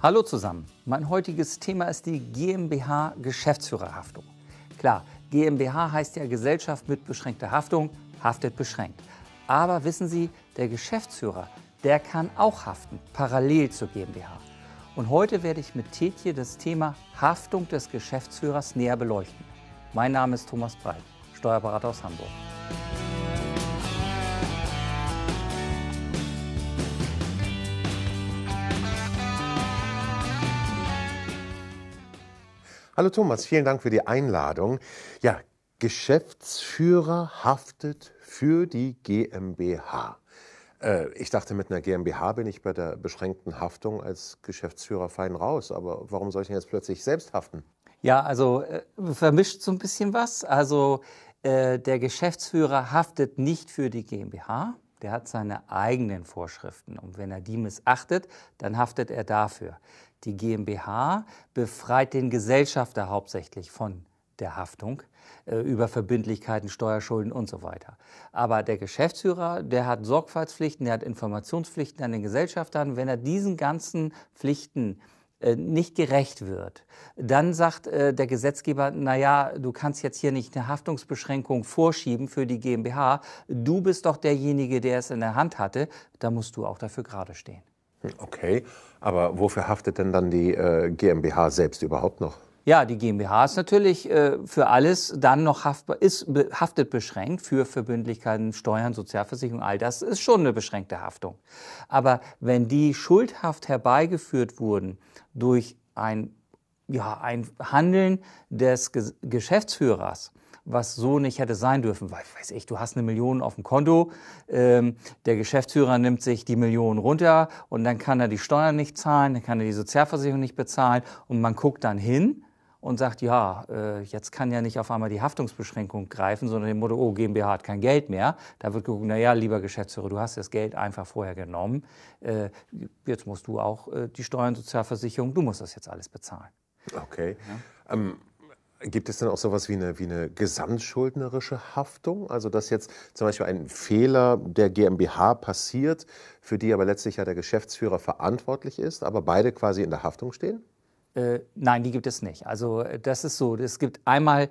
Hallo zusammen, mein heutiges Thema ist die GmbH Geschäftsführerhaftung. Klar, GmbH heißt ja Gesellschaft mit beschränkter Haftung, haftet beschränkt. Aber wissen Sie, der Geschäftsführer, der kann auch haften, parallel zur GmbH. Und heute werde ich mit Tietje das Thema Haftung des Geschäftsführers näher beleuchten. Mein Name ist Thomas Breit, Steuerberater aus Hamburg. Hallo Thomas, vielen Dank für die Einladung. Ja, Geschäftsführer haftet für die GmbH. Ich dachte, mit einer GmbH bin ich bei der beschränkten Haftung als Geschäftsführer fein raus. Aber warum soll ich denn jetzt plötzlich selbst haften? Ja, also vermischt so ein bisschen was. Also der Geschäftsführer haftet nicht für die GmbH. Der hat seine eigenen Vorschriften. Und wenn er die missachtet, dann haftet er dafür. Die GmbH befreit den Gesellschafter hauptsächlich von der Haftung über Verbindlichkeiten, Steuerschulden und so weiter. Aber der Geschäftsführer, der hat Sorgfaltspflichten, der hat Informationspflichten an den Gesellschaftern. Wenn er diesen ganzen Pflichten nicht gerecht wird, dann sagt der Gesetzgeber, naja, du kannst jetzt hier nicht eine Haftungsbeschränkung vorschieben für die GmbH. Du bist doch derjenige, der es in der Hand hatte. Da musst du auch dafür gerade stehen. Okay, aber wofür haftet denn dann die GmbH selbst überhaupt noch? Ja, die GmbH ist natürlich für alles dann noch haftbar, haftet beschränkt für Verbindlichkeiten, Steuern, Sozialversicherung, all das ist schon eine beschränkte Haftung. Aber wenn die schuldhaft herbeigeführt wurden durch ein Handeln des Geschäftsführers, was so nicht hätte sein dürfen, weil, weiß ich, du hast 1 Million auf dem Konto, der Geschäftsführer nimmt sich die Million runter und dann kann er die Steuern nicht zahlen, dann kann er die Sozialversicherung nicht bezahlen und man guckt dann hin und sagt, ja, jetzt kann ja nicht auf einmal die Haftungsbeschränkung greifen, sondern dem Motto, oh, GmbH hat kein Geld mehr. Da wird geguckt, naja, lieber Geschäftsführer, du hast das Geld einfach vorher genommen, jetzt musst du auch die Steuern, Sozialversicherung, du musst das jetzt alles bezahlen. Okay. Ja. Gibt es denn auch sowas wie eine gesamtschuldnerische Haftung? Also dass jetzt zum Beispiel ein Fehler der GmbH passiert, für die aber letztlich ja der Geschäftsführer verantwortlich ist, aber beide quasi in der Haftung stehen? Nein, die gibt es nicht. Also das ist so, es gibt einmal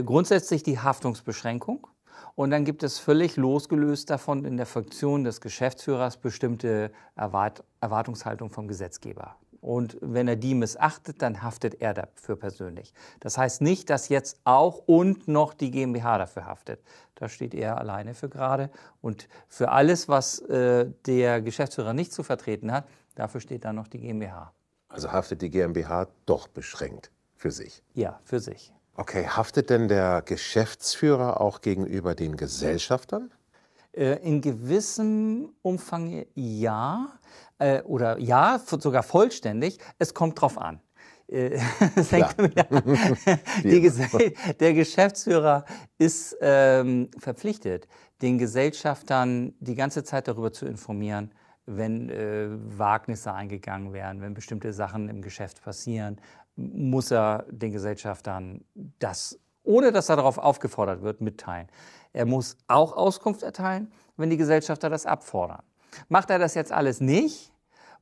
grundsätzlich die Haftungsbeschränkung und dann gibt es völlig losgelöst davon in der Funktion des Geschäftsführers bestimmte Erwartungshaltung vom Gesetzgeber. Und wenn er die missachtet, dann haftet er dafür persönlich. Das heißt nicht, dass jetzt auch und noch die GmbH dafür haftet. Da steht er alleine für gerade. Und für alles, was der Geschäftsführer nicht zu vertreten hat, dafür steht dann noch die GmbH. Also haftet die GmbH doch beschränkt für sich? Ja, für sich. Okay, haftet denn der Geschäftsführer auch gegenüber den Gesellschaftern? In gewissem Umfang ja, oder ja, sogar vollständig. Es kommt drauf an. Der Geschäftsführer ist verpflichtet, den Gesellschaftern die ganze Zeit darüber zu informieren, wenn Wagnisse eingegangen werden, wenn bestimmte Sachen im Geschäft passieren, muss er den Gesellschaftern das, ohne dass er darauf aufgefordert wird, mitteilen. Er muss auch Auskunft erteilen, wenn die Gesellschafter das abfordern. Macht er das jetzt alles nicht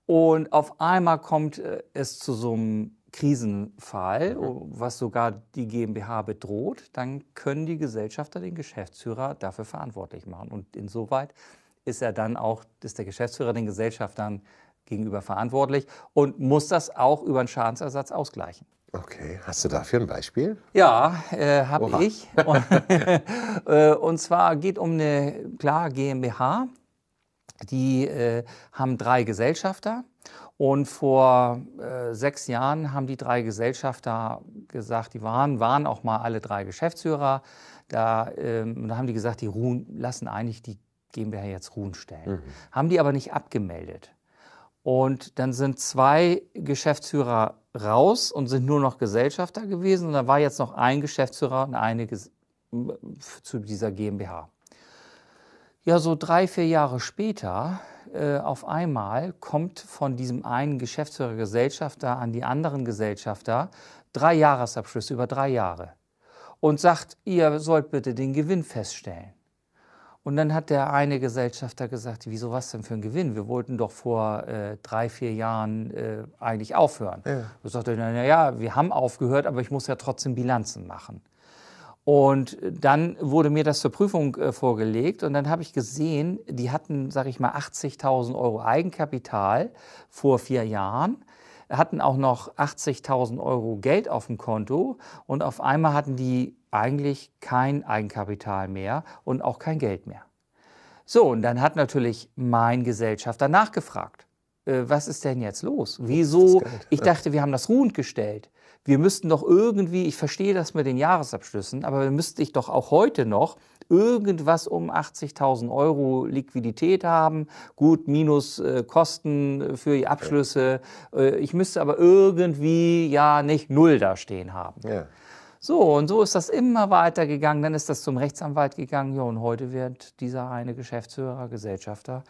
und auf einmal kommt es zu so einem Krisenfall, was sogar die GmbH bedroht, dann können die Gesellschafter den Geschäftsführer dafür verantwortlich machen. Und insoweit ist der Geschäftsführer den Gesellschaftern gegenüber verantwortlich und muss das auch über einen Schadensersatz ausgleichen. Okay, hast du dafür ein Beispiel? Ja, habe ich. Und zwar geht um eine GmbH. Die haben 3 Gesellschafter und vor 6 Jahren haben die 3 Gesellschafter gesagt, die waren auch mal alle 3 Geschäftsführer. Da haben die gesagt, die lassen eigentlich die GmbH jetzt ruhen stellen. Haben die aber nicht abgemeldet. Und dann sind 2 Geschäftsführer raus und sind nur noch Gesellschafter gewesen. Und da war jetzt noch ein Geschäftsführer und zu dieser GmbH. Ja, so 3, 4 Jahre später, auf einmal kommt von diesem einen Geschäftsführer Gesellschafter an die anderen Gesellschafter 3 Jahresabschlüsse über 3 Jahre und sagt, ihr sollt bitte den Gewinn feststellen. Und dann hat der eine Gesellschafter gesagt, wieso was denn für ein Gewinn? Wir wollten doch vor 3, 4 Jahren eigentlich aufhören. Ja. Ich sagte, naja, wir haben aufgehört, aber ich muss ja trotzdem Bilanzen machen. Und dann wurde mir das zur Prüfung vorgelegt und dann habe ich gesehen, die hatten, sage ich mal, 80.000 € Eigenkapital vor 4 Jahren, hatten auch noch 80.000 € Geld auf dem Konto und auf einmal hatten die eigentlich kein Eigenkapital mehr und auch kein Geld mehr. So, und dann hat natürlich mein Gesellschafter nachgefragt, was ist denn jetzt los? Wieso? Ich dachte, wir haben das ruhend gestellt. Wir müssten doch irgendwie, ich verstehe das mit den Jahresabschlüssen, aber wir müssten ich doch auch heute noch irgendwas um 80.000 € Liquidität haben, gut, minus Kosten für die Abschlüsse. Ich müsste aber irgendwie ja nicht 0 da stehen haben. Ja. So, und so ist das immer weiter gegangen. Dann ist das zum Rechtsanwalt gegangen. Ja, und heute wird dieser eine Geschäftsführer, Gesellschafter,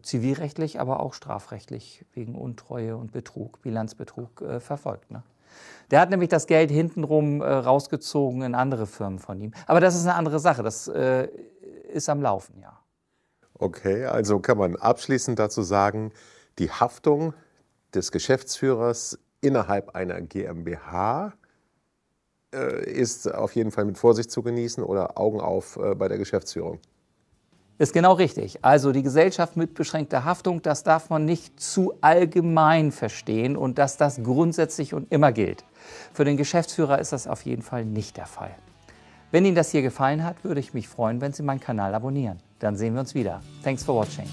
zivilrechtlich, aber auch strafrechtlich wegen Untreue und Betrug, Bilanzbetrug verfolgt. Ne? Der hat nämlich das Geld hintenrum rausgezogen in andere Firmen von ihm. Aber das ist eine andere Sache. Das ist am Laufen, ja. Okay, also kann man abschließend dazu sagen, die Haftung des Geschäftsführers innerhalb einer GmbH ist auf jeden Fall mit Vorsicht zu genießen oder Augen auf bei der Geschäftsführung. Ist genau richtig. Also die Gesellschaft mit beschränkter Haftung, das darf man nicht zu allgemein verstehen und dass das grundsätzlich und immer gilt. Für den Geschäftsführer ist das auf jeden Fall nicht der Fall. Wenn Ihnen das hier gefallen hat, würde ich mich freuen, wenn Sie meinen Kanal abonnieren. Dann sehen wir uns wieder. Thanks for watching.